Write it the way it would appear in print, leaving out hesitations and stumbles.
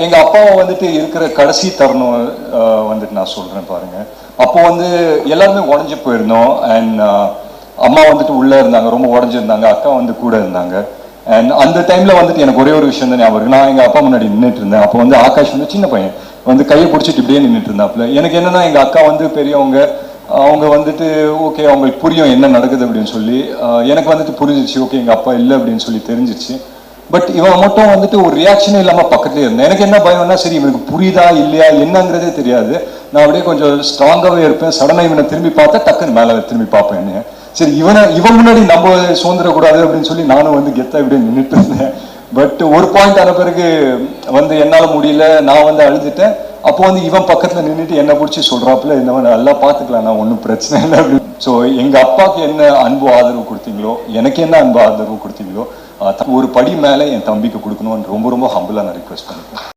எங்க அப்பாவை வந்துட்டு இருக்கிற கடைசி தருணம் வந்துட்டு நான் சொல்றேன் பாருங்க. அப்போ வந்து எல்லாருமே உடஞ்சி போயிருந்தோம். அண்ட் அம்மா வந்துட்டு உள்ள இருந்தாங்க, ரொம்ப உடஞ்சிருந்தாங்க. அக்கா வந்து கூட இருந்தாங்க. அண்ட் அந்த டைம்ல வந்துட்டு எனக்கு ஒரே ஒரு விஷயம் தான் ஞாபகம் இருக்கு. நான் எங்க அப்பா முன்னாடி நின்றுட்டு இருந்தேன். அப்போ வந்து ஆகாஷ் வந்து சின்ன பையன் வந்து கையை பிடிச்சிட்டு இப்படியே நின்றுட்டு இருந்தாப்புல. எனக்கு என்னன்னா, எங்க அக்கா வந்து பெரியவங்க, அவங்க வந்துட்டு ஓகே அவங்களுக்கு புரியும் என்ன நடக்குது அப்படின்னு சொல்லி. எனக்கு வந்துட்டு புரிஞ்சிச்சு, ஓகே எங்க அப்பா இல்லை அப்படின்னு சொல்லி தெரிஞ்சிச்சு. பட் இவன் மட்டும் வந்துட்டு ஒரு ரியாக்ஷனே இல்லாம பக்கத்துலேயே இருந்தேன். எனக்கு என்ன பயம்னா, சரி இவனுக்கு புரியுதா இல்லையா என்னங்கிறதே தெரியாது. நான் அப்படியே கொஞ்சம் ஸ்ட்ராங்காகவே இருப்பேன். சடனாக இவனை திரும்பி பார்த்தா டக்குன்னு மேலே திரும்பி பார்ப்பேன். என்ன சரி இவன் முன்னாடி நம்ம சுதந்திரக்கூடாது அப்படின்னு சொல்லி நானும் வந்து கெத்தா இப்படியே நின்றுட்டு இருந்தேன். பட் ஒரு பாயிண்ட் ஆன பிறகு வந்து என்னால் முடியல, நான் வந்து அழுதுட்டேன். அப்போ வந்து இவன் பக்கத்தில் நின்றுட்டு என்னை பிடிச்சி சொல்கிறாப்புல, இந்த மாதிரி நல்லா பார்த்துக்கலாம், நான் ஒன்றும் பிரச்சனை இல்லை அப்படின்னு. ஸோ எங்கள் அப்பாவுக்கு என்ன அன்பு ஆதரவு கொடுத்தீங்களோ, எனக்கு என்ன அன்பு ஆதரவு கொடுத்தீங்களோ, ஒரு படி மேலே என் தம்பிக்கு கொடுக்கணும்னு ரொம்ப ரொம்ப ஹம்பிளாக நான் ரிக்வெஸ்ட் பண்ணிக்கிறேன்.